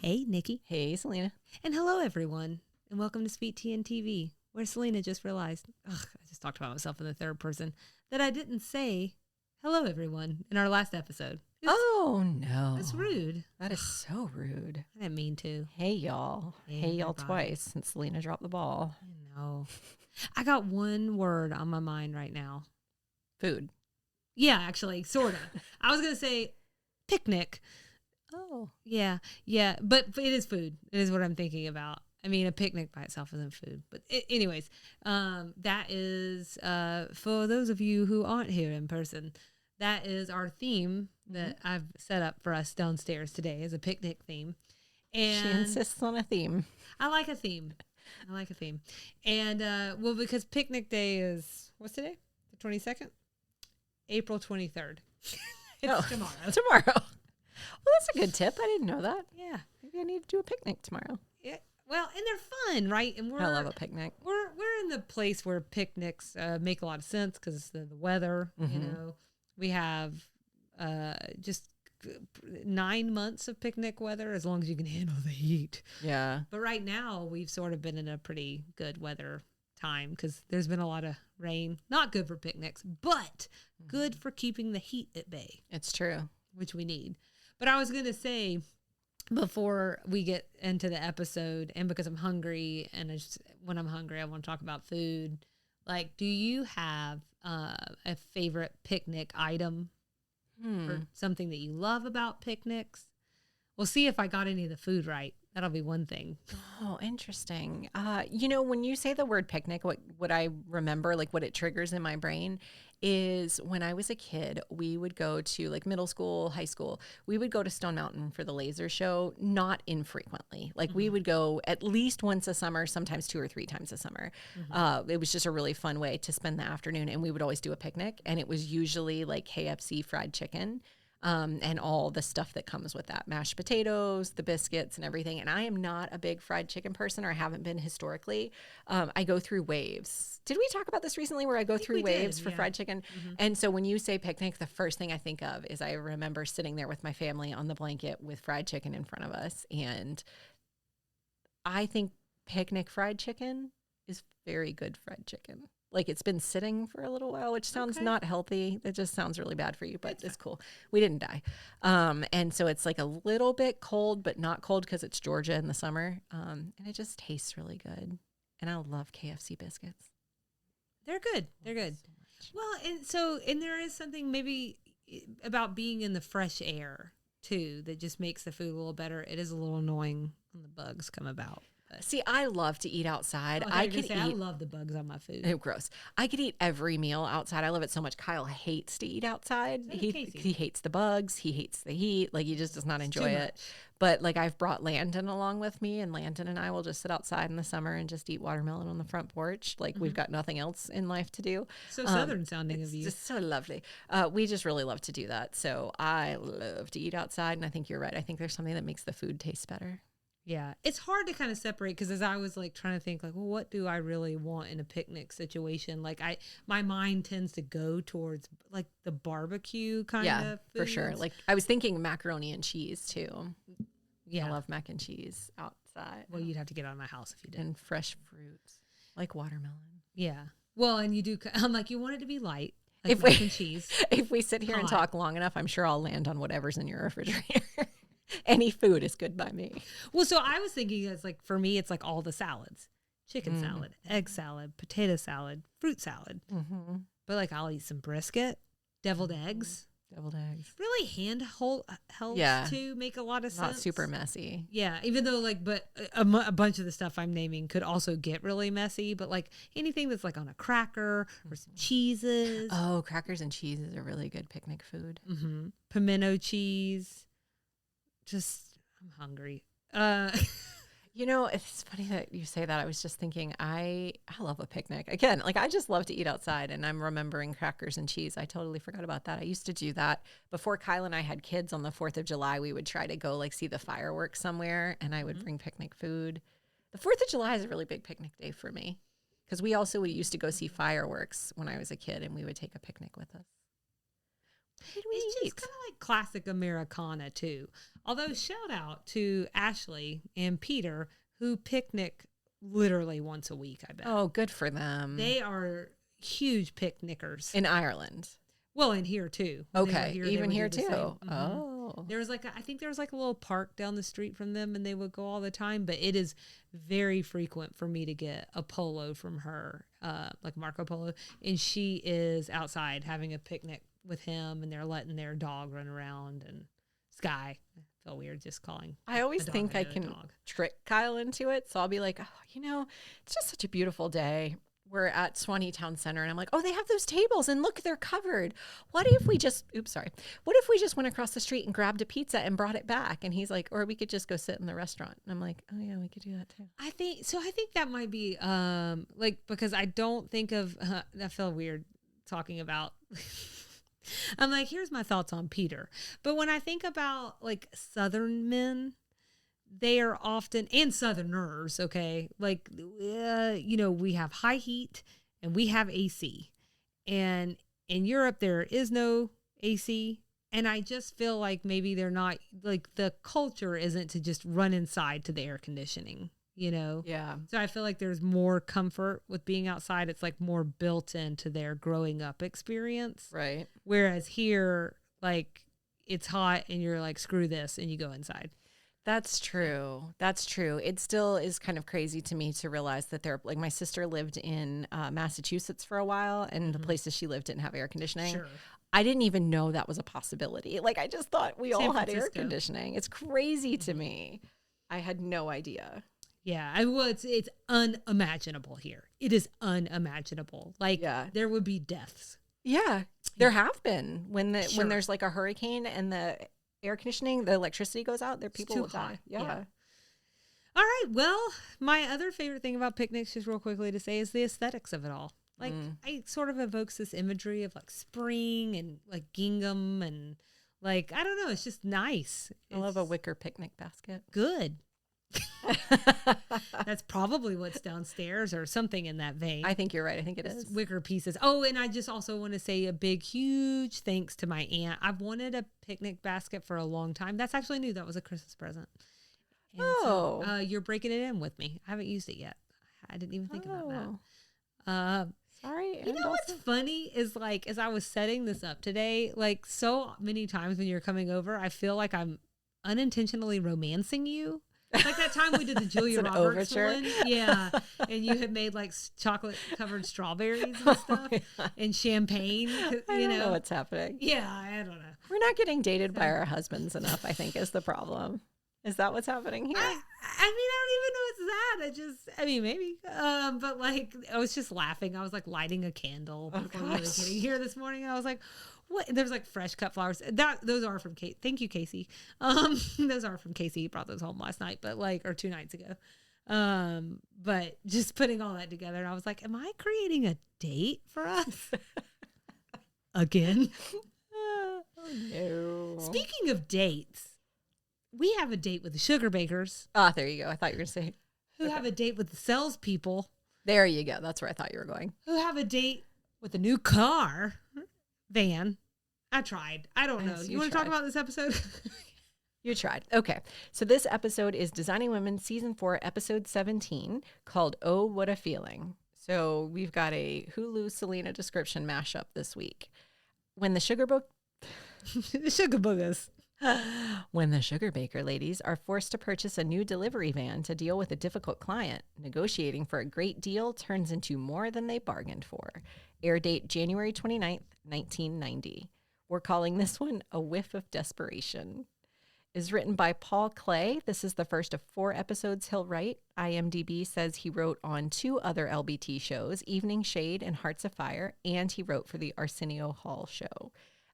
Hey, Nikki. Hey, Selena. And hello, everyone. And welcome to Sweet Tea and TV, where Selena just realized, I just talked about myself in the third person, that I didn't say hello, everyone, in our last episode. Oh, no. That's rude. That is so rude. I didn't mean to. Hey, y'all. Hey, y'all everybody. twice since Selena dropped the ball. I know. I got one word on my mind right now. Food. Yeah, actually, sort of. I was going to say picnic. Oh. Yeah. But it is food. It is what I'm thinking about. I mean, a picnic by itself isn't food. But anyways, that is, for those of you who aren't here in person, that is our theme that I've set up for us downstairs today as a picnic theme. And She insists on a theme. I like a theme. And, well, because picnic day is, what's today? The 22nd? April 23rd. It's tomorrow. Tomorrow. Well, that's a good tip. I didn't know that. Yeah. Maybe I need to do a picnic tomorrow. Yeah. Well, and they're fun, right? And I love a picnic. We're in the place where picnics make a lot of sense because the weather. You know, we have just 9 months of picnic weather as long as you can handle the heat. Yeah. But right now we've sort of been in a pretty good weather time because there's been a lot of rain. Not good for picnics, but good for keeping the heat at bay. It's true. Which we need. But I was going to say, before we get into the episode, and because I'm hungry, and when I'm hungry, I want to talk about food. Like, do you have a favorite picnic item or something that you love about picnics? We'll see if I got any of the food right. That'll be one thing. Oh, interesting. When you say the word picnic, what I remember, like what it triggers in my brain is when I was a kid, we would go to like middle school, high school, we would go to Stone Mountain for the laser show, not infrequently. Like we would go at least once a summer, sometimes 2 or 3 times a summer. It was just a really fun way to spend the afternoon, and we would always do a picnic, and it was usually like KFC fried chicken. And all the stuff that comes with that, mashed potatoes, the biscuits and everything. And I am not a big fried chicken person, or haven't been historically. I go through waves. Did we talk about this recently where I go through waves for fried chicken? And so when you say picnic, the first thing I think of is I remember sitting there with my family on the blanket with fried chicken in front of us. And I think picnic fried chicken is very good fried chicken. Like it's been sitting for a little while, which sounds not healthy. It just sounds really bad for you, but it's cool. We didn't die. And so it's like a little bit cold, but not cold because it's Georgia in the summer. And it just tastes really good. And I love KFC biscuits. They're good. Well, and there is something maybe about being in the fresh air too that just makes the food a little better. It is a little annoying when the bugs come about. See, I love to eat outside. I love the bugs on my food. Oh, gross. I could eat every meal outside. I love it so much. Kyle hates to eat outside. He hates the bugs. He hates the heat. Like he just does not enjoy it. But like I've brought Landon along with me, and Landon and I will just sit outside in the summer and just eat watermelon on the front porch. Like we've got nothing else in life to do. So southern sounding of you. It's just so lovely. We just really love to do that. So I love to eat outside, and I think you're right. I think there's something that makes the food taste better. Yeah, it's hard to kind of separate because as I was like trying to think like, well, what do I really want in a picnic situation? Like my mind tends to go towards like the barbecue kind of foods. For sure. Like I was thinking macaroni and cheese too. Yeah. I love mac and cheese outside. Well, you'd have to get out of my house if you did. And fresh fruits like watermelon. Yeah. Well, and you do. I'm like, you want it to be light. Like If mac and cheese. If we sit here and talk long enough, I'm sure I'll land on whatever's in your refrigerator. Any food is good by me. Well, so I was thinking it's like, for me, it's like all the salads, chicken salad, egg salad, potato salad, fruit salad. But like, I'll eat some brisket, deviled eggs. Really helps to make a lot of sense. Not super messy. Yeah. Even though like, but a bunch of the stuff I'm naming could also get really messy, but like anything that's like on a cracker or some cheeses. Oh, crackers and cheese is a really good picnic food. Pimento cheese. I'm hungry. It's funny that you say that. I was just thinking, I love a picnic. Again, like I just love to eat outside, and I'm remembering crackers and cheese. I totally forgot about that. I used to do that before Kyle and I had kids. On the 4th of July, we would try to go like see the fireworks somewhere, and I would bring picnic food. The 4th of July is a really big picnic day for me because we also used to go see fireworks when I was a kid, and we would take a picnic with us. What did It's we just eat? kind of like classic Americana too. Although shout out to Ashley and Peter who picnic literally once a week, I bet. Oh, good for them. They are huge picnickers. In Ireland. Well, and here too. When they were Okay, here, they even would here do the too. same. Mhm. Oh. There was I think there was like a little park down the street from them and they would go all the time, but it is very frequent for me to get a polo from her, like Marco Polo. And she is outside having a picnic with him and they're letting their dog run around and Sky. I feel weird just calling. I always a dog think I a can dog. trick Kyle into it. So I'll be like, oh, it's just such a beautiful day. We're at Swanee Town Center and I'm like, oh, they have those tables and look, they're covered. What if we just, what if we just went across the street and grabbed a pizza and brought it back? And he's like, or we could just go sit in the restaurant. And I'm like, oh yeah, we could do that too. I think that might be because I don't think of I feel weird talking about I'm like, here's my thoughts on Peter. But when I think about like Southern men, they are often, and Southerners, okay, like, we have high heat and we have AC. And in Europe, there is no AC. And I just feel like maybe they're not, like, the culture isn't to just run inside to the air conditioning, Yeah. So I feel like there's more comfort with being outside. It's like more built into their growing up experience. Right. Whereas here, like, it's hot and you're like, screw this, and you go inside. That's true. That's true. It still is kind of crazy to me to realize that like my sister lived in Massachusetts for a while and the places she lived didn't have air conditioning. Sure. I didn't even know that was a possibility. Like I just thought we all had air Francisco. conditioning. It's crazy to me. I had no idea. Yeah, it's unimaginable here. It is unimaginable. Like there would be deaths. Yeah, there have been when Sure. there's like a hurricane and the air conditioning, the electricity goes out, there people will die. Yeah. All right. Well, my other favorite thing about picnics, just real quickly to say, is the aesthetics of it all. Like, it sort of evokes this imagery of like spring and like gingham and like, I don't know, it's just nice. I love a wicker picnic basket. Good. That's probably what's downstairs or something in that vein. I think you're right. I think it is. Wicker pieces. Oh, and I just also want to say a big, huge thanks to my aunt. I've wanted a picnic basket for a long time. That's actually new. That was a Christmas present. And so, you're breaking it in with me. I haven't used it yet. I didn't even think about that. Sorry. You know what's funny is like, as I was setting this up today, like so many times when you're coming over, I feel like I'm unintentionally romancing you. Like that time we did the Julia Roberts one. Yeah. And you had made like chocolate covered strawberries and stuff and champagne. I don't know what's happening. Yeah, I don't know. We're not getting dated by our husbands enough, I think, is the problem. Is that what's happening here? I don't even know it's that. Maybe. But like, I was just laughing. I was like lighting a candle before we were getting here this morning. I was like, what? There's like fresh cut flowers. Those are from Kate. Thank you, Casey. Those are from Casey. He brought those home last night, or 2 nights ago. But just putting all that together, and I was like, am I creating a date for us? Again? Oh, no. Speaking of dates, we have a date with the sugar bakers. Ah, there you go. I thought you were going to say. Who have a date with the salespeople. There you go. That's where I thought you were going. Who have a date with a new car. Van. I tried. I don't know. You want to talk about this episode? You tried. Okay. So this episode is Designing Women Season 4, Episode 17, called Oh, What a Feeling. So we've got a Hulu Selena description mashup this week. When the sugar boogers. When the sugar baker ladies are forced to purchase a new delivery van to deal with a difficult client, negotiating for a great deal turns into more than they bargained for. Air date January 29th, 1990. We're calling this one A Whiff of Desperation. Is written by Paul Clay. This is the first of 4 episodes he'll write. IMDb says he wrote on 2 other LBT shows, Evening Shade and Hearts of Fire, and he wrote for the Arsenio Hall show.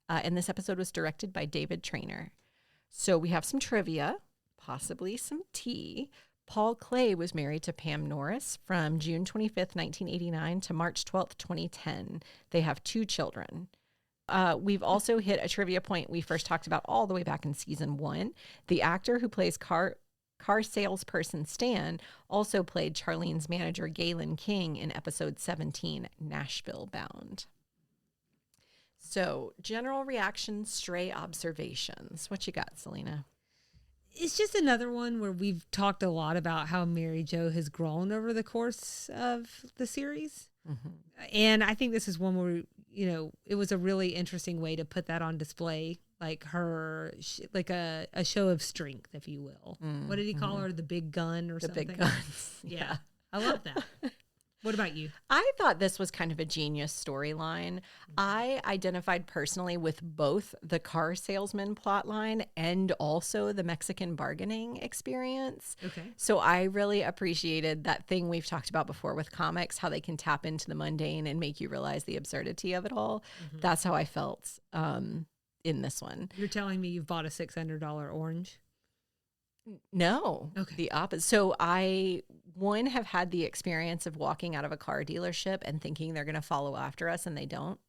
And this episode was directed by David Traynor. So we have some trivia, possibly some tea. Paul Clay was married to Pam Norris from June 25th, 1989 to March 12th, 2010. They have 2 children. We've also hit a trivia point we first talked about all the way back in season 1. The actor who plays car salesperson Stan also played Charlene's manager Galen King in episode 17, Nashville Bound. So, general reaction, stray observations. What you got, Selena? It's just another one where we've talked a lot about how Mary Jo has grown over the course of the series. And I think this is one where, it was a really interesting way to put that on display, like her, like a show of strength, if you will. What did he call her? The big gun or something? The big guns. Yeah. I love that. What about you? I thought this was kind of a genius storyline. I identified personally with both the car salesman plotline and also the Mexican bargaining experience. Okay. So I really appreciated that thing we've talked about before with comics, how they can tap into the mundane and make you realize the absurdity of it all. That's how I felt in this one. You're telling me you've bought a $600 orange? No, Okay. the opposite. So one, have had the experience of walking out of a car dealership and thinking they're going to follow after us, and they don't,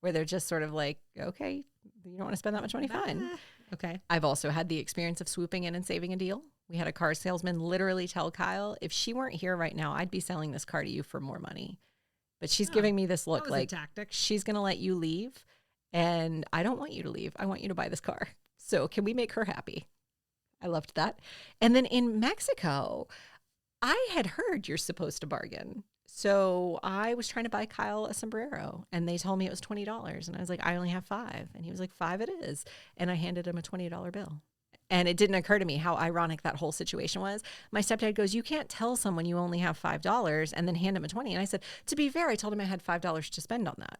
where they're just sort of like, okay, you don't want to spend that much money, fine. Okay. I've also had the experience of swooping in and saving a deal. We had a car salesman literally tell Kyle, if she weren't here right now, I'd be selling this car to you for more money. But she's giving me this look like tactic. She's going to let you leave, and I don't want you to leave. I want you to buy this car. So can we make her happy? I loved that. And then in Mexico, I had heard you're supposed to bargain. So I was trying to buy Kyle a sombrero, and they told me it was $20. And I was like, I only have $5. And he was like, $5 it is. And I handed him a $20 bill. And it didn't occur to me how ironic that whole situation was. My stepdad goes, you can't tell someone you only have $5 and then hand him a 20. And I said, to be fair, I told him I had $5 to spend on that.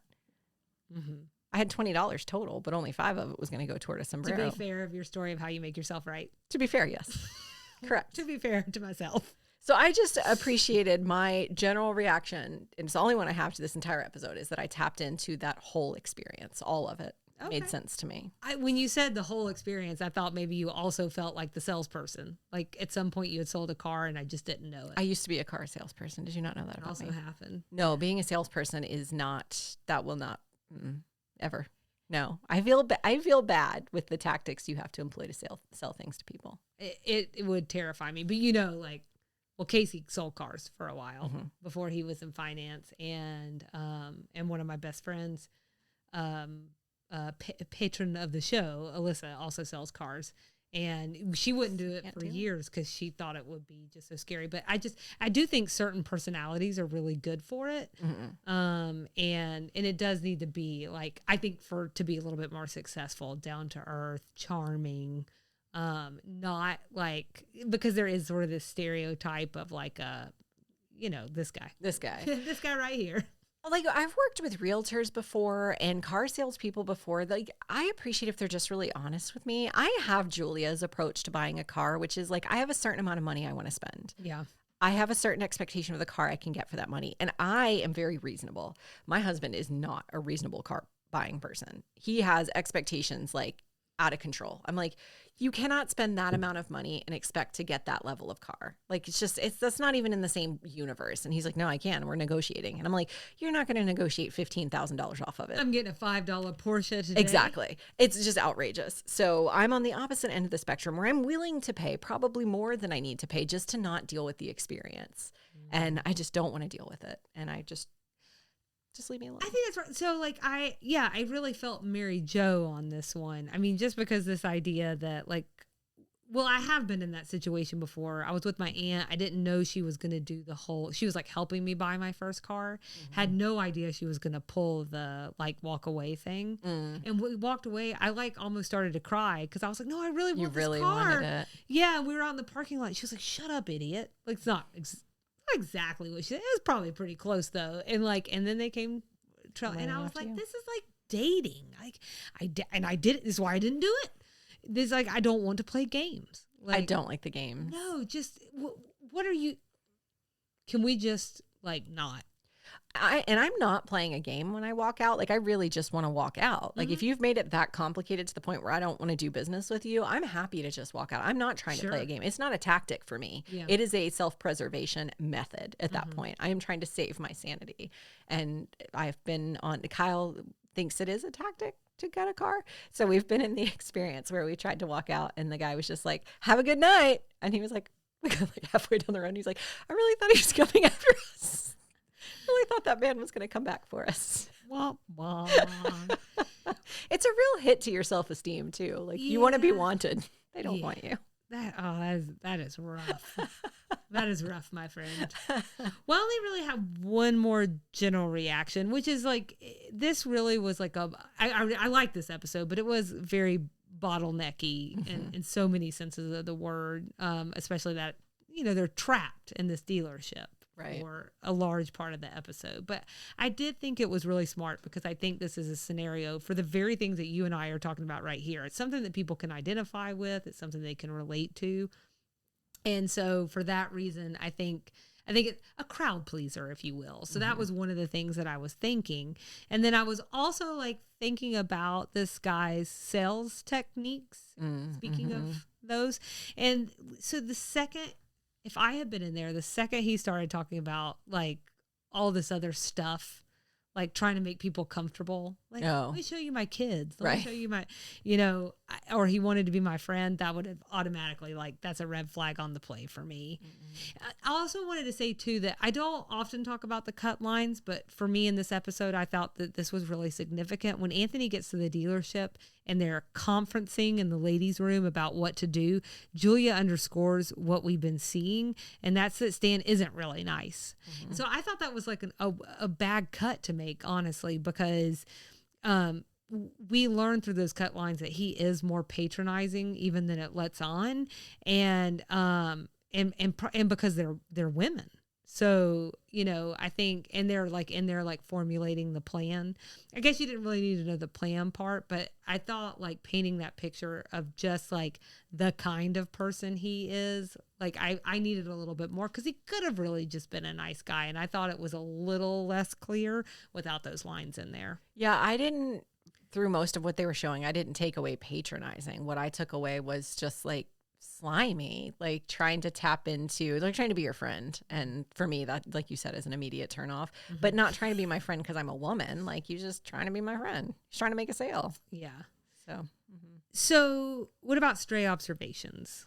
I had $20 total, but only $5 of it was going to go toward a sombrero. To be fair of your story of how you make yourself right. To be fair, yes. Correct. To be fair to myself. So I just appreciated my general reaction, and it's the only one I have to this entire episode, is that I tapped into that whole experience. All of it made sense to me. When you said the whole experience, I thought maybe you also felt like the salesperson. Like at some point you had sold a car and I just didn't know it. I used to be a car salesperson. Did you not know that about also me? happened. No, being a salesperson is not, that will not, ever. No, I feel bad with the tactics you have to employ to sell things to people. It would terrify me. But Casey sold cars for a while before he was in finance, and one of my best friends, patron of the show, Alyssa, also sells cars. And she wouldn't do it for years because she thought it would be just so scary. But I do think certain personalities are really good for it. And it does need to be like, I think to be a little bit more successful, down to earth, charming, not like, because there is sort of this stereotype of like this guy, this guy right here. Like, I've worked with realtors before and car salespeople before. Like, I appreciate if they're just really honest with me. I have Julia's approach to buying a car, which is like, I have a certain amount of money I want to spend. Yeah. I have a certain expectation of the car I can get for that money. And I am very reasonable. My husband is not a reasonable car buying person. He has expectations like out of control. I'm like, you cannot spend that amount of money and expect to get that level of car. Like, that's not even in the same universe. And he's like, no, I can. We're negotiating. And I'm like, you're not going to negotiate $15,000 off of it. I'm getting a $5 Porsche today. Exactly. It's just outrageous. So I'm on the opposite end of the spectrum where I'm willing to pay probably more than I need to pay just to not deal with the experience. And I just don't want to deal with it. And I just leave me alone. I think that's right. So like, I really felt Mary Jo on this one. I mean, just because this idea that like, well, I have been in that situation before. I was with my aunt. I didn't know she was going to do she was like helping me buy my first car. Had no idea she was going to pull the like walk away thing. And we walked away. I like almost started to cry because I was like, no, I really want this car. Wanted it. Yeah. We were out in the parking lot. She was like, shut up, idiot. Like, it's not exactly what she said. It was probably pretty close though. And then they came and I was like, this is like dating. Like I did it. This is why I didn't do it. This is like, I don't want to play games. Like, I don't like the games. No, just what are you? Can we just like not? I'm not playing a game when I walk out. Like, I really just want to walk out. Like, if you've made it that complicated to the point where I don't want to do business with you, I'm happy to just walk out. I'm not trying to play a game. It's not a tactic for me. Yeah. It is a self-preservation method at that point. I am trying to save my sanity. And I've been on, Kyle thinks it is a tactic to get a car. So we've been in the experience where we tried to walk out and the guy was just like, have a good night. And he was like, we got like halfway down the road. And he's like, I really thought he was coming after us. I really thought that man was going to come back for us. Wah, wah. It's a real hit to your self-esteem too. Like you want to be Yeah. wanted. They don't want you. That is rough. That is rough, my friend. Well, I only really have one more general reaction, which is like this really was like I like this episode, but it was very bottlenecky in so many senses of the word, especially that they're trapped in this dealership Right. for a large part of the episode. But I did think it was really smart because I think this is a scenario for the very things that you and I are talking about right here. It's something that people can identify with. It's something they can relate to. And so for that reason, I think it's a crowd pleaser, if you will. So that was one of the things that I was thinking. And then I was also like thinking about this guy's sales techniques, speaking of those. And so if I had been in there, the second he started talking about like all this other stuff, like trying to make people comfortable, like, let me show you my kids. Let me show you my, or he wanted to be my friend, that would have automatically, like, that's a red flag on the play for me. I also wanted to say, too, that I don't often talk about the cut lines, but for me in this episode, I thought that this was really significant. When Anthony gets to the dealership and they're conferencing in the ladies' room about what to do, Julia underscores what we've been seeing, and that's that Stan isn't really nice. So I thought that was like a bad cut to make, honestly, because we learned through those cut lines that he is more patronizing even than it lets on, and because they're women. So, I think, and they're like in there, like formulating the plan. I guess you didn't really need to know the plan part, but I thought like painting that picture of just like the kind of person he is, like I needed a little bit more because he could have really just been a nice guy. And I thought it was a little less clear without those lines in there. Yeah, through most of what they were showing, I didn't take away patronizing. What I took away was just like slimy, like trying to tap into, like trying to be your friend. And for me, that, like you said, is an immediate turnoff, but not trying to be my friend because I'm a woman. Like, you just trying to be my friend. He's trying to make a sale. Yeah. So, what about stray observations?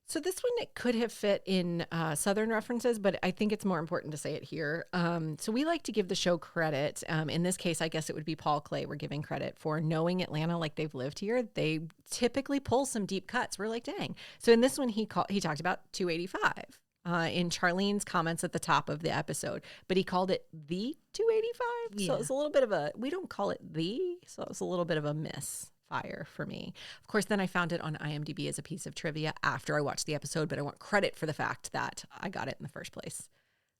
So this one, it could have fit in Southern references, but I think it's more important to say it here. So we like to give the show credit. In this case, I guess it would be Paul Clay we're giving credit for knowing Atlanta like they've lived here. They typically pull some deep cuts. We're like, dang. So in this one, he talked about 285 in Charlene's comments at the top of the episode, but he called it the 285. So it was a little bit of we don't call it the, so it was a little bit of a misfire for me. Of course, then I found it on IMDb as a piece of trivia after I watched the episode, but I want credit for the fact that I got it in the first place.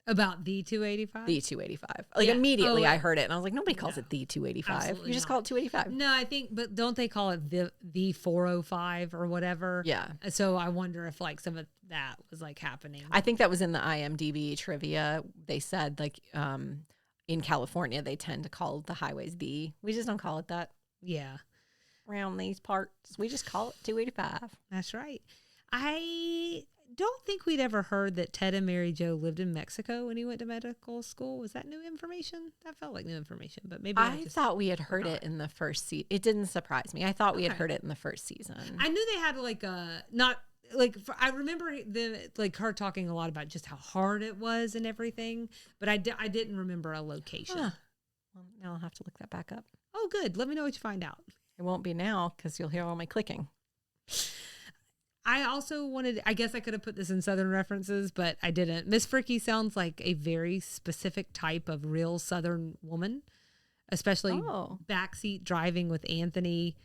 About the 285? The 285. Like immediately I heard it and I was like, nobody calls it the 285. You just call it 285. No, I think, but don't they call it the 405 or whatever? Yeah. So I wonder if like some of that was like happening. I think that was in the IMDb trivia. They said like in California, they tend to call the highways we just don't call it that. Yeah. Around these parts, we just call it 285. That's right. I don't think we'd ever heard that Ted and Mary Jo lived in Mexico when he went to medical school. Was that new information? That felt like new information, but maybe I thought we had heard it in the first season. It didn't surprise me. I thought we had heard it in the first season. I knew they had like not like I remember her talking a lot about just how hard it was and everything, but I didn't remember a location. Huh. Well, now I'll have to look that back up. Oh, good. Let me know what you find out. It won't be now because you'll hear all my clicking. I also I guess I could have put this in Southern references, but I didn't. Miss Fricky sounds like a very specific type of real Southern woman, especially backseat driving with Anthony,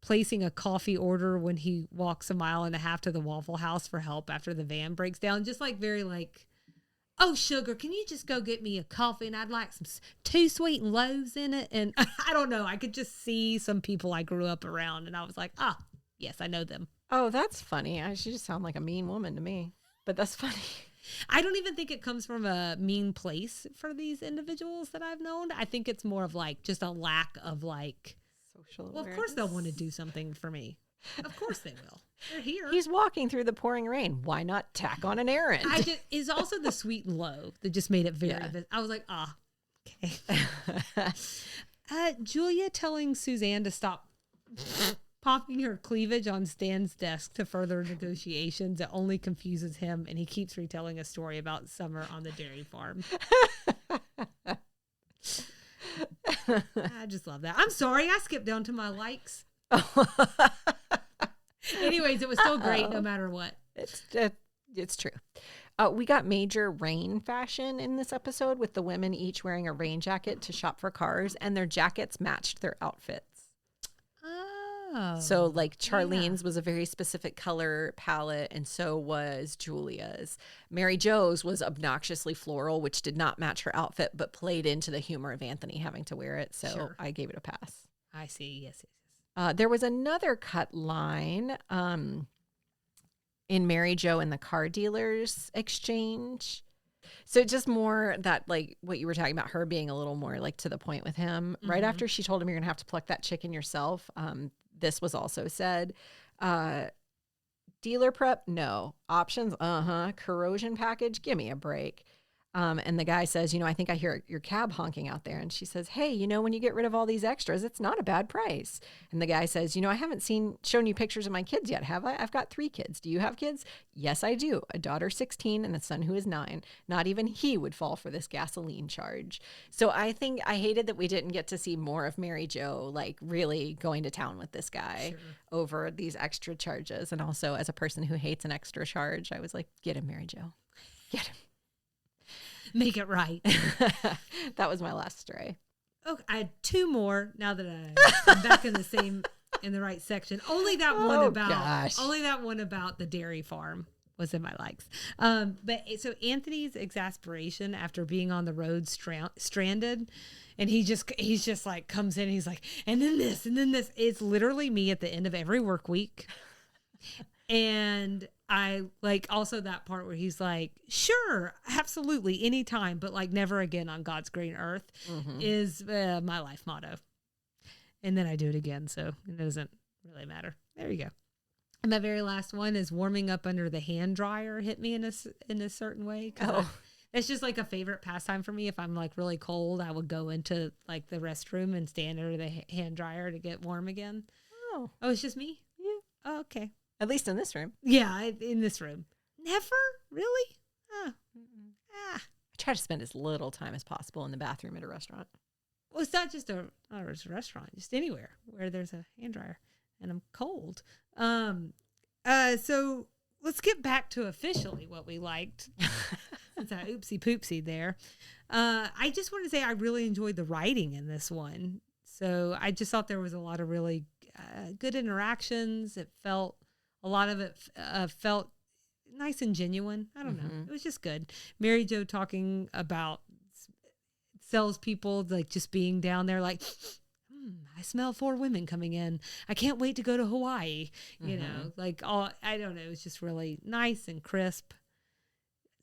placing a coffee order when he walks a mile and a half to the Waffle House for help after the van breaks down. Just like very like, oh, sugar, can you just go get me a coffee? And I'd like some 2 sweet and loaves in it. And I don't know. I could just see some people I grew up around. And I was like, yes, I know them. Oh, that's funny. She just sound like a mean woman to me. But that's funny. I don't even think it comes from a mean place for these individuals that I've known. I think it's more of like just a lack of like social awareness. Well, of course they'll want to do something for me. Of course they will. They're here. He's walking through the pouring rain. Why not tack on an errand? Is also the sweet and low that just made it very. I was like, okay. Julia telling Suzanne to stop popping her cleavage on Stan's desk to further negotiations. It only confuses him, and he keeps retelling a story about summer on the dairy farm. I just love that. I'm sorry, I skipped down to my likes. Anyways, it was still great no matter what. It's true. We got major rain fashion in this episode with the women each wearing a rain jacket to shop for cars, and their jackets matched their outfits. Oh. So like Charlene's was a very specific color palette, and so was Julia's. Mary Jo's was obnoxiously floral, which did not match her outfit, but played into the humor of Anthony having to wear it. So Sure. I gave it a pass. I see. Yes. There was another cut line in Mary Jo and the car dealers exchange. So just more that, like what you were talking about, her being a little more like to the point with him. Mm-hmm. Right after she told him, you're going to have to pluck that chicken yourself. This was also said. Dealer prep? No. Options? Corrosion package? Give me a break. And the guy says, I think I hear your cab honking out there. And she says, hey, when you get rid of all these extras, it's not a bad price. And the guy says, I haven't shown you pictures of my kids yet, have I? I've got 3 kids. Do you have kids? Yes, I do. A daughter 16 and a son who is 9. Not even he would fall for this gasoline charge. So I think I hated that we didn't get to see more of Mary Jo, like really going to town with this guy over these extra charges. And also as a person who hates an extra charge, I was like, get him, Mary Jo. Get him. Make it right. That was my last stray. Okay, I had 2 more now that I'm back in the right section. Only that one about the dairy farm was in my likes. But so Anthony's exasperation after being on the road stranded, and he's just like comes in and he's like, and then this. It's literally me at the end of every work week. And I like also that part where he's like, sure, absolutely, anytime, but like never again on God's green earth is my life motto. And then I do it again, so it doesn't really matter. There you go. And my very last one is warming up under the hand dryer hit me in a certain way. It's just like a favorite pastime for me. If I'm like really cold, I would go into like the restroom and stand under the hand dryer to get warm again. Oh, it's just me? Yeah. Oh, okay. At least in this room. Yeah, in this room. Never? Really? I try to spend as little time as possible in the bathroom at a restaurant. Well, it's not just a restaurant, just anywhere where there's a hand dryer and I'm cold. So let's get back to officially what we liked. Since I oopsie poopsie there. I just want to say I really enjoyed the writing in this one. So I just thought there was a lot of really good interactions. A lot of it felt nice and genuine. I don't know. It was just good. Mary Jo talking about salespeople, like just being down there like, I smell 4 women coming in. I can't wait to go to Hawaii. You know, like I don't know. It was just really nice and crisp.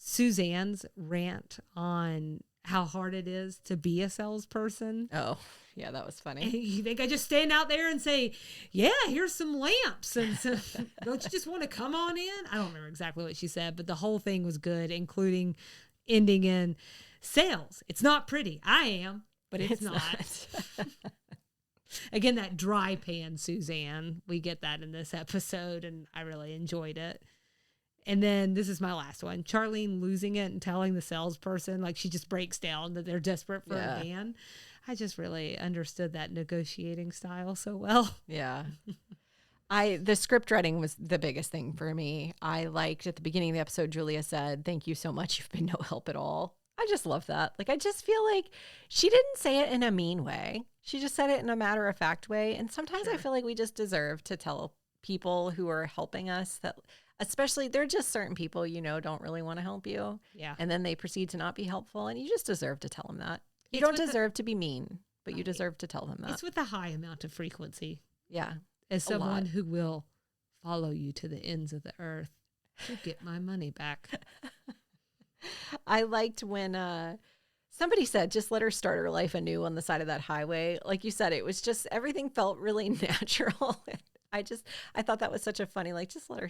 Suzanne's rant on how hard it is to be a salesperson. Oh, yeah, that was funny. You think I just stand out there and say, yeah, here's some lamps. And so, don't you just want to come on in? I don't remember exactly what she said, but the whole thing was good, including ending in sales. It's not pretty. I am, but it's not. Again, that dry pan Suzanne. We get that in this episode, and I really enjoyed it. And then this is my last one. Charlene losing it and telling the salesperson, like she just breaks down that they're desperate for a van. I just really understood that negotiating style so well. Yeah. The script writing was the biggest thing for me. I liked at the beginning of the episode, Julia said, thank you so much. You've been no help at all. I just love that. Like, I just feel like she didn't say it in a mean way. She just said it in a matter of fact way. And sometimes I feel like we just deserve to tell people who are helping us that, especially, they're just certain people, don't really want to help you. Yeah. And then they proceed to not be helpful. And you just deserve to tell them that. You don't deserve to be mean, but you deserve to tell them that. It's with a high amount of frequency. Yeah. As someone who will follow you to the ends of the earth to get my money back. I liked when somebody said, just let her start her life anew on the side of that highway. Like you said, it was just, everything felt really natural. I thought that was such a funny, like, just let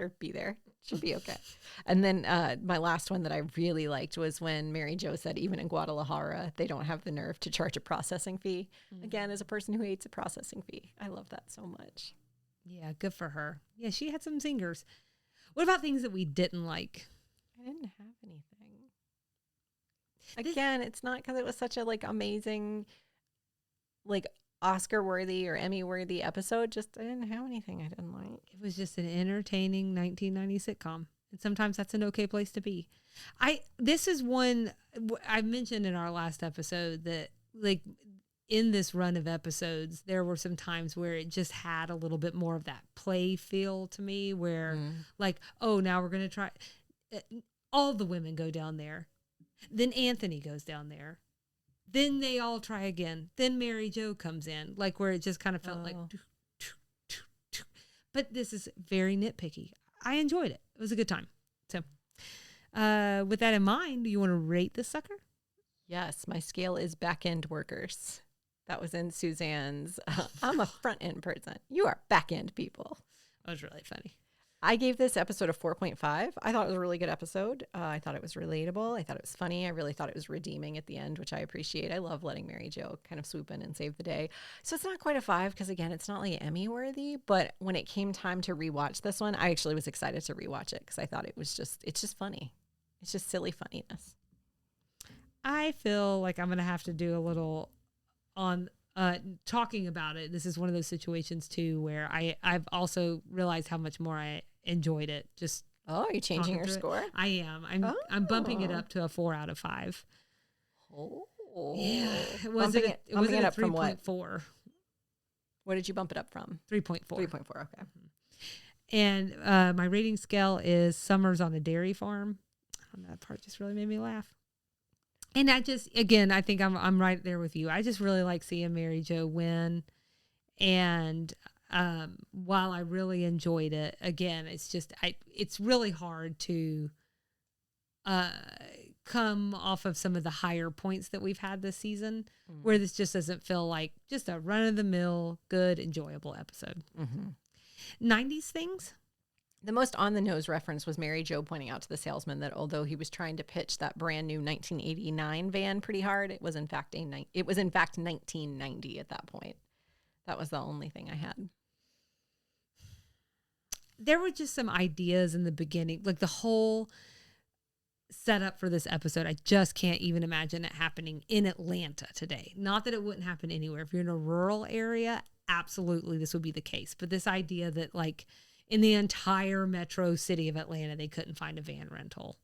her be there. She'll be okay. And then my last one that I really liked was when Mary Jo said, even in Guadalajara, they don't have the nerve to charge a processing fee. Again, as a person who hates a processing fee, I love that so much. Yeah, good for her. Yeah, she had some zingers. What about things that we didn't like? I didn't have anything. Again, it's not because it was such a like amazing like Oscar worthy or Emmy worthy episode. Just I didn't have anything I didn't like. It was just an entertaining 1990 sitcom. And sometimes that's an okay place to be. This is one I mentioned in our last episode that like in this run of episodes, there were some times where it just had a little bit more of that play feel to me where like, oh, now we're going to try. All the women go down there. Then Anthony goes down there. Then they all try again. Then Mary Jo comes in, like where it just kind of felt like. But this is very nitpicky. I enjoyed it. It was a good time. So with that in mind, do you want to rate this sucker? Yes, my scale is back end workers. That was in Suzanne's. I'm a front end person. You are back end people. That was really funny. I gave this episode a 4.5. I thought it was a really good episode. I thought it was relatable. I thought it was funny. I really thought it was redeeming at the end, which I appreciate. I love letting Mary Jo kind of swoop in and save the day. So it's not quite a 5 because, again, it's not like Emmy worthy. But when it came time to rewatch this one, I actually was excited to rewatch it because I thought it's just funny. It's just silly funniness. I feel like I'm going to have to do a little on talking about it. This is one of those situations too where I've also realized how much more I enjoyed it. Just are you changing your score? I am. I'm bumping it up to a 4 out of 5. Oh, yeah. It was bumping it was it a up from what? 3.4. What did you bump it up from? 3.4. 3.4. Okay. And my rating scale is Summers on a Dairy Farm. That part just really made me laugh. And I just, again, I think I'm right there with you. I just really like seeing Mary Jo win. And while I really enjoyed it, again, it's really hard to come off of some of the higher points that we've had this season, where this just doesn't feel like just a run-of-the-mill, good, enjoyable episode. 90s things? The most on-the-nose reference was Mary Jo pointing out to the salesman that although he was trying to pitch that brand new 1989 van pretty hard, it was in fact 1990 at that point. That was the only thing I had. There were just some ideas in the beginning, like the whole setup for this episode. I just can't even imagine it happening in Atlanta today. Not that it wouldn't happen anywhere. If you're in a rural area, absolutely this would be the case. But this idea that like in the entire metro city of Atlanta, they couldn't find a van rental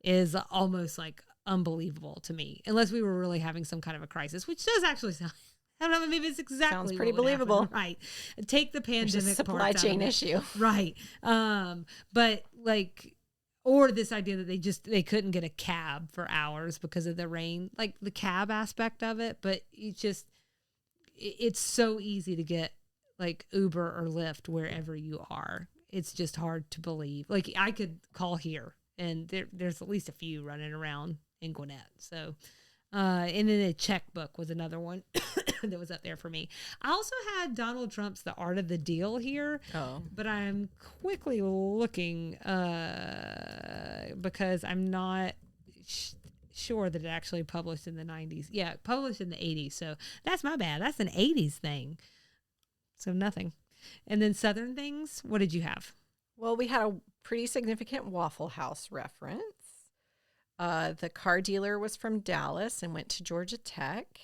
is almost like unbelievable to me, unless we were really having some kind of a crisis, which does actually sound, I don't know, maybe it's exactly sounds pretty what would believable. happen. Right. Take the pandemic supply chain issue. Right. But like, or this idea that they couldn't get a cab for hours because of the rain, like the cab aspect of it. But it's so easy to get like Uber or Lyft wherever you are. It's just hard to believe. Like I could call here and there's at least a few running around in Gwinnett. So, and then a checkbook was another one that was up there for me. I also had Donald Trump's The Art of the Deal here, but I'm quickly looking because I'm not sure that it actually published in the 90s. Yeah, published in the 80s. So that's my bad. That's an 80s thing. So nothing. And then Southern things, what did you have? Well, we had a pretty significant Waffle House reference. The car dealer was from Dallas and went to Georgia Tech.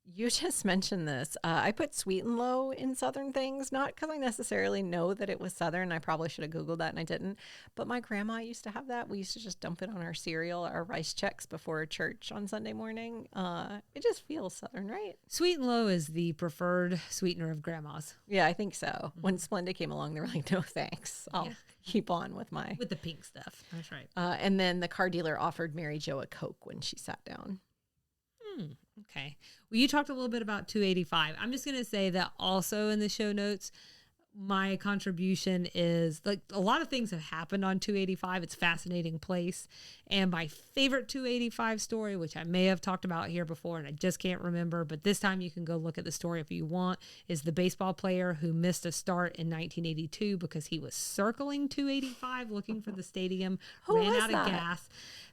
You just mentioned this. I put Sweet and Low in Southern things, not because I necessarily know that it was Southern. I probably should have Googled that and I didn't. But my grandma used to have that. We used to just dump it on our cereal, our rice checks before church on Sunday morning. It just feels Southern, right? Sweet and Low is the preferred sweetener of grandma's. Yeah, I think so. When Splenda came along, they were like, no thanks. I'll keep on with the pink stuff. That's right. And then the car dealer offered Mary Jo a Coke when she sat down. Okay. Well, you talked a little bit about 285. I'm just going to say that also in the show notes, my contribution is like a lot of things have happened on 285. It's a fascinating place. And my favorite 285 story, which I may have talked about here before and I just can't remember, but this time you can go look at the story if you want, is the baseball player who missed a start in 1982 because he was circling 285 looking for the stadium, ran out of gas.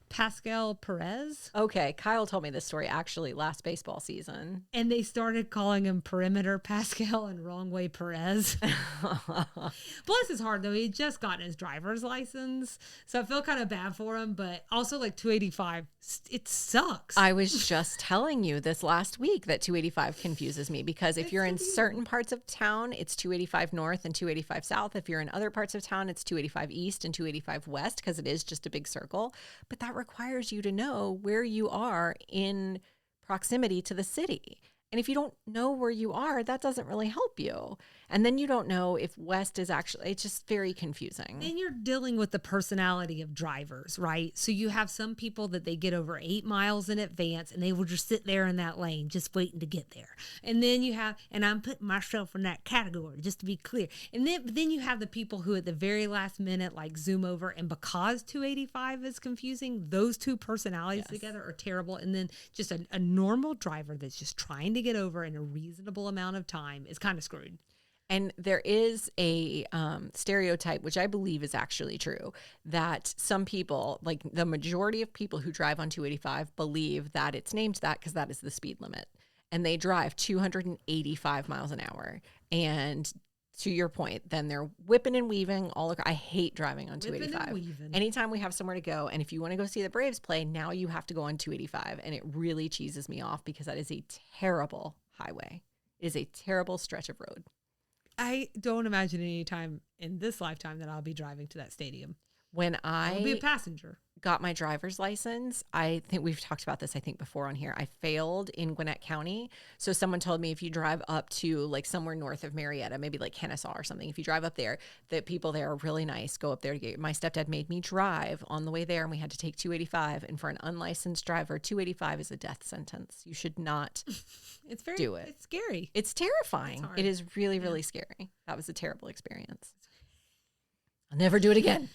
Pascal Perez. Okay, Kyle told me this story actually last baseball season. And they started calling him Perimeter Pascal and Wrong Way Perez. Bless his heart, though. He had just gotten his driver's license. So I feel kind of bad for him. But also, like, 285, it sucks. I was just telling you this last week that 285 confuses me because if you're in certain parts of town, it's 285 north and 285 south. If you're in other parts of town, it's 285 east and 285 west because it is just a big circle. But that requires you to know where you are in proximity to the city. And if you don't know where you are, that doesn't really help you. And then you don't know if west is actually, it's just very confusing. And you're dealing with the personality of drivers, right? So you have some people that they get over 8 miles in advance and they will just sit there in that lane just waiting to get there. And then you have, and I'm putting myself in that category just to be clear. And then you have the people who at the very last minute like zoom over, and because 285 is confusing, those two personalities together are terrible. And then just a normal driver that's just trying to get over in a reasonable amount of time is kind of screwed. And there is a stereotype, which I believe is actually true, that some people, like the majority of people who drive on 285, believe that it's named that because that is the speed limit. And they drive 285 miles an hour. And to your point, then they're whipping and weaving all across. I hate driving on 285. Anytime we have somewhere to go, and if you want to go see the Braves play, now you have to go on 285. And it really cheeses me off because that is a terrible highway. It is a terrible stretch of road. I don't imagine any time in this lifetime that I'll be driving to that stadium. When I'll be a passenger. Got my driver's license, I think we've talked about this, I think, before on here. I failed in Gwinnett County. So someone told me if you drive up to like somewhere north of Marietta, maybe like Kennesaw or something, if you drive up there, the people there are really nice. Go up there to get. My stepdad made me drive on the way there, and we had to take 285. And for an unlicensed driver, 285 is a death sentence. You should not do it. It's scary. It's terrifying. It is really, really scary. That was a terrible experience. I'll never do it again.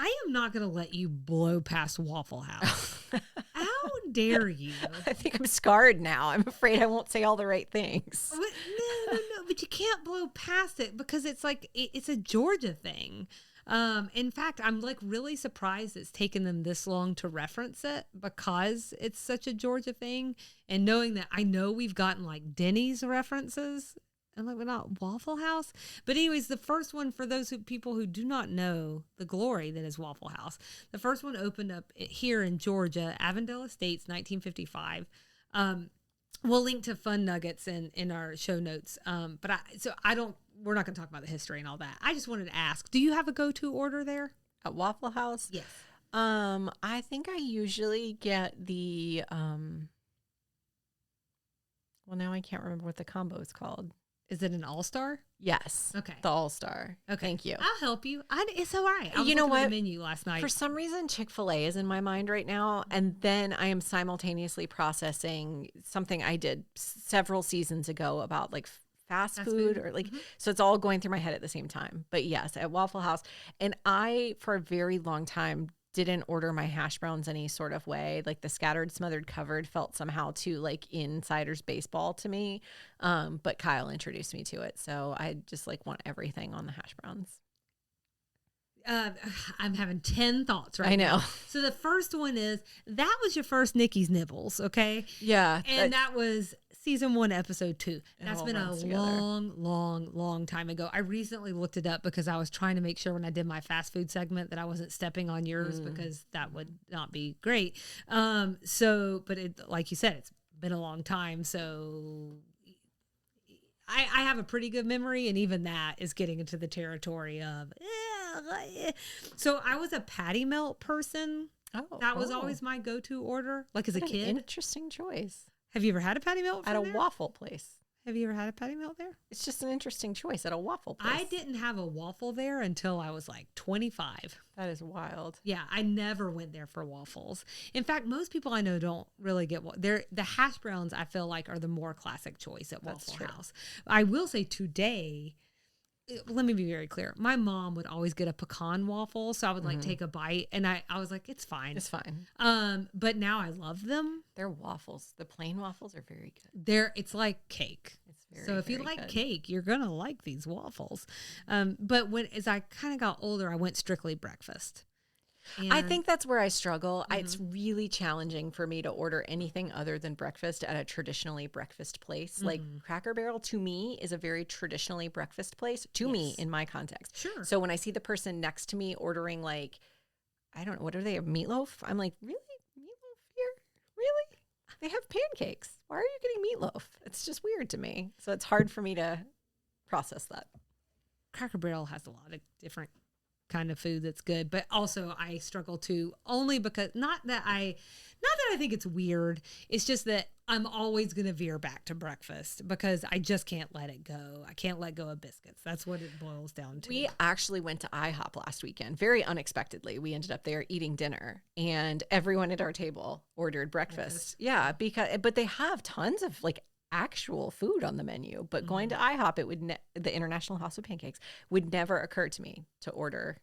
I am not going to let you blow past Waffle House. How dare you? I think I'm scarred now. I'm afraid I won't say all the right things. No. But you can't blow past it because it's like, it's a Georgia thing. In fact, I'm like really surprised it's taken them this long to reference it because it's such a Georgia thing. And knowing that I know we've gotten like Denny's references. I'm like, we're not Waffle House. But anyways, the first one, for those people who do not know the glory that is Waffle House, the first one opened up here in Georgia, Avondale Estates, 1955. We'll link to fun nuggets in our show notes. We're not going to talk about the history and all that. I just wanted to ask, do you have a go-to order there? At Waffle House? Yes. I think I usually get the, well, now I can't remember what the combo is called. Is it an all-star? Yes. Okay. The all-star. Okay. Thank you. I'll help you. It's all right. I was looking at the menu last night. For some reason, Chick-fil-A is in my mind right now. And then I am simultaneously processing something I did several seasons ago about like fast food or like, so it's all going through my head at the same time. But yes, at Waffle House. And I, for a very long time, didn't order my hash browns any sort of way. Like the scattered, smothered, covered felt somehow too like insider's baseball to me. But Kyle introduced me to it. So I just like want everything on the hash browns. I'm having 10 thoughts right now. I know. So the first one is, that was your first Nikki's Nibbles, okay? Yeah. And that was season 1, episode 2. That's been a together. long time ago. I recently looked it up because I was trying to make sure when I did my fast food segment that I wasn't stepping on yours because that would not be great. But it, like you said, it's been a long time. So I have a pretty good memory, and even that is getting into the territory of, so I was a patty melt person. That was always my go-to order, like as a kid. Interesting choice. Have you ever had a patty melt at a waffle place? Have you ever had a patty melt there? It's just an interesting choice at a waffle place. I didn't have a waffle there until I was like 25. That is wild. Yeah, I never went there for waffles. In fact, most people I know don't really get the hash browns. I feel like are the more classic choice at Waffle House. I will say today, let me be very clear. My mom would always get a pecan waffle, so I would like take a bite, and I was like, it's fine. It's fine. But now I love them. They're waffles. The plain waffles are very good. It's like cake. It's very, so if you like cake, you're gonna like these waffles. But as I kind of got older, I went strictly breakfast. I think that's where I struggle. It's really challenging for me to order anything other than breakfast at a traditionally breakfast place. Like Cracker Barrel to me is a very traditionally breakfast place to me in my context. Sure. So when I see the person next to me ordering like, I don't know, what do they have? Meatloaf? I'm like, really? Meatloaf here? Really? They have pancakes. Why are you getting meatloaf? It's just weird to me. So it's hard for me to process that. Cracker Barrel has a lot of different kind of food that's good, but also I struggle to only because not that I think it's weird. It's just that I'm always going to veer back to breakfast because I just can't let it go. I can't let go of biscuits. That's what it boils down to. We actually went to IHOP last weekend, very unexpectedly. We ended up there eating dinner, and everyone at our table ordered breakfast. Yeah, but they have tons of like actual food on the menu. But going to IHOP, it would the International House of Pancakes would never occur to me to order.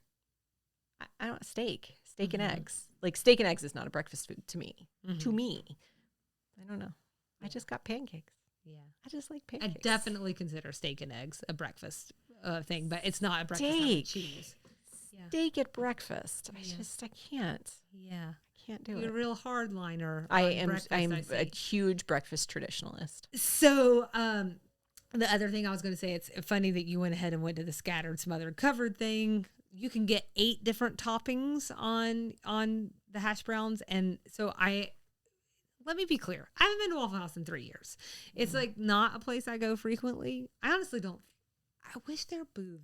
I don't steak and eggs. Like steak and eggs is not a breakfast food to me. To me, I don't know. I just got pancakes. Yeah, I just like pancakes. I definitely consider steak and eggs a breakfast thing, but it's not a breakfast Steak. with cheese. Steak at breakfast. I can't. Yeah. Can't do You're it. a real hardliner. I'm a huge breakfast traditionalist. So, the other thing I was going to say, it's funny that you went ahead and went to the scattered, smothered, covered thing. You can get 8 different toppings on the hash browns, and so let me be clear. I haven't been to Waffle House in 3 years. It's like not a place I go frequently. I honestly don't. I wish their booths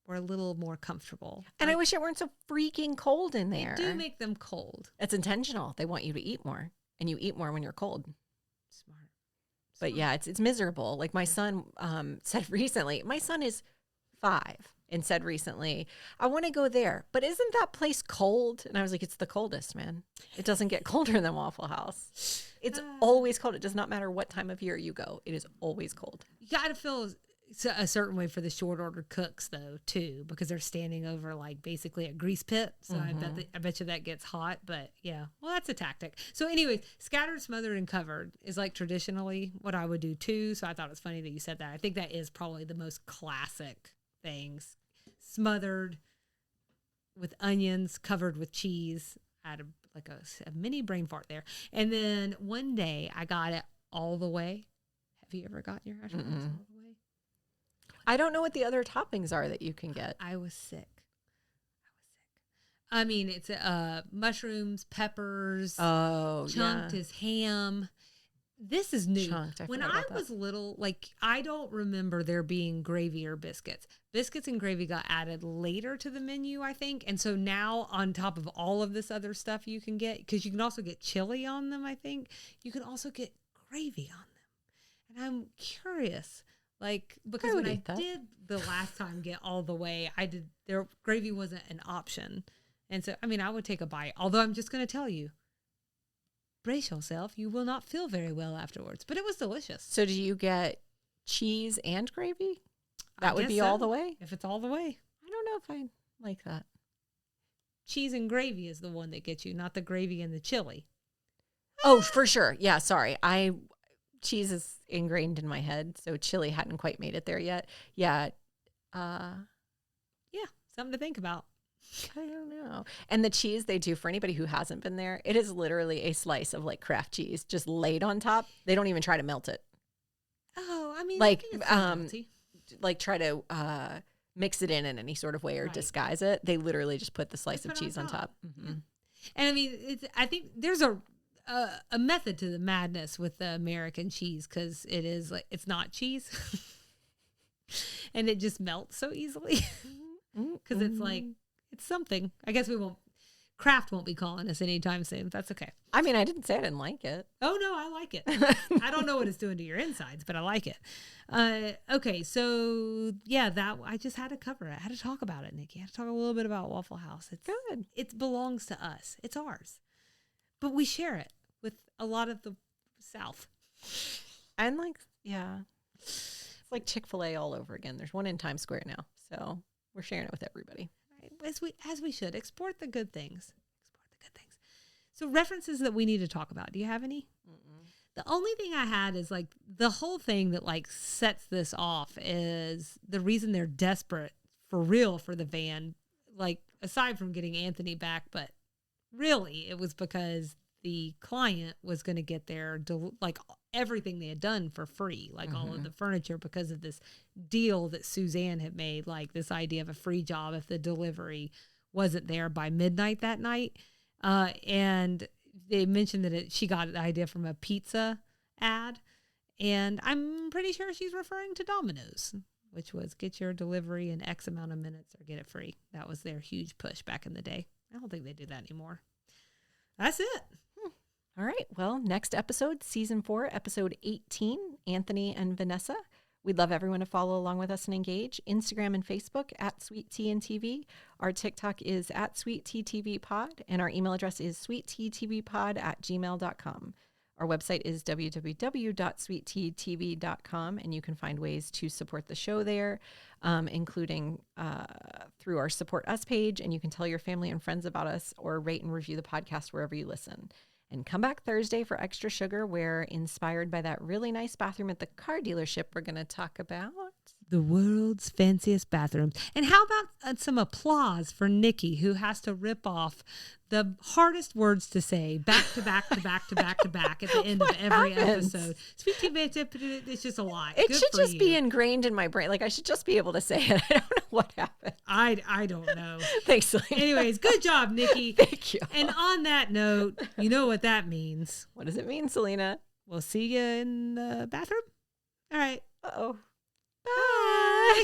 were a little more comfortable. And I wish it weren't so freaking cold in there. They do make them cold. It's intentional. They want you to eat more, and you eat more when you're cold. Smart. But yeah, it's miserable. Like my son said recently, my son is 5 and said recently, I want to go there, but isn't that place cold? And I was like, it's the coldest, man. It doesn't get colder than Waffle House. It's always cold. It does not matter what time of year you go. It is always cold. You got to feel a certain way for the short order cooks though too, because they're standing over like basically a grease pit. So I bet you that gets hot. But yeah, well, that's a tactic. So anyways, scattered, smothered, and covered is like traditionally what I would do too. So I thought it was funny that you said that. I think that is probably the most classic things. Smothered with onions, covered with cheese. I had a mini brain fart there. And then one day I got it all the way. Have you ever gotten your hash browns all the way? I don't know what the other toppings are that you can get. I was sick. I mean, it's mushrooms, peppers. Oh, chunked yeah. as ham. This is new. Chunked. When I was little, like I don't remember there being gravy or biscuits. Biscuits and gravy got added later to the menu, I think. And so now on top of all of this other stuff you can get, because you can also get chili on them, I think. You can also get gravy on them. And I'm curious. Like, because when I did the last time get all the way, their gravy wasn't an option. And so, I mean, I would take a bite. Although I'm just going to tell you, brace yourself. You will not feel very well afterwards. But it was delicious. So do you get cheese and gravy? That would be all the way? If it's all the way. I don't know if I like that. Cheese and gravy is the one that gets you, not the gravy and the chili. Oh, for sure. Yeah, sorry. Cheese is ingrained in my head, so chili hadn't quite made it there yet. Yeah. Yeah, something to think about. I don't know. And the cheese they do, for anybody who hasn't been there, it is literally a slice of like Kraft cheese just laid on top. They don't even try to melt it. Oh, I mean, like, I think it's like try to mix it in any sort of way or disguise it. They literally just put the slice of cheese on top. Mm-hmm. And I mean, I think there's a method to the madness with the American cheese, because it is like, it's not cheese and it just melts so easily because it's like, it's something. I guess Kraft won't be calling us anytime soon. That's okay. I mean, I didn't say I didn't like it. Oh no, I like it. I don't know what it's doing to your insides, but I like it. Okay, so yeah, I just had to cover it. I had to talk about it, Nikki. I had to talk a little bit about Waffle House. It's good. It belongs to us. It's ours, but we share it with a lot of the South. And like, yeah, it's like Chick-fil-A all over again. There's one in Times Square now, so we're sharing it with everybody. As we should. Export the good things. So references that we need to talk about. Do you have any? The only thing I had is like the whole thing that like sets this off is the reason they're desperate for real for the van. Like aside from getting Anthony back, but really it was because the client was going to get their like everything they had done for free, like all of the furniture, because of this deal that Suzanne had made, like this idea of a free job if the delivery wasn't there by midnight that night. And they mentioned that she got the idea from a pizza ad, and I'm pretty sure she's referring to Domino's, which was get your delivery in X amount of minutes or get it free. That was their huge push back in the day. I don't think they do that anymore. That's it. All right. Well, next episode, season 4, episode 18, Anthony and Vanessa. We'd love everyone to follow along with us and engage. Instagram and Facebook at Sweet Tea and TV. Our TikTok is at Sweet Tea TV Pod, and our email address is sweetteatvpod@gmail.com. Our website is www.sweetteatv.com, and you can find ways to support the show there, including through our Support Us page, and you can tell your family and friends about us or rate and review the podcast wherever you listen. And come back Thursday for Extra Sugar, where, inspired by that really nice bathroom at the car dealership, we're going to talk about the world's fanciest bathrooms. And how about some applause for Nikki, who has to rip off the hardest words to say back to back to back to back to back at the end of every episode. It's just a lot. It Good should for just you. be ingrained in my brain. Like, I should just be able to say it. I don't know what happened. I don't know. Thanks, Selena. Anyways, good job, Nikki. Thank you. And on that note, you know what that means. What does it mean, Selena? We'll see you in the bathroom. All right. Uh-oh. Bye.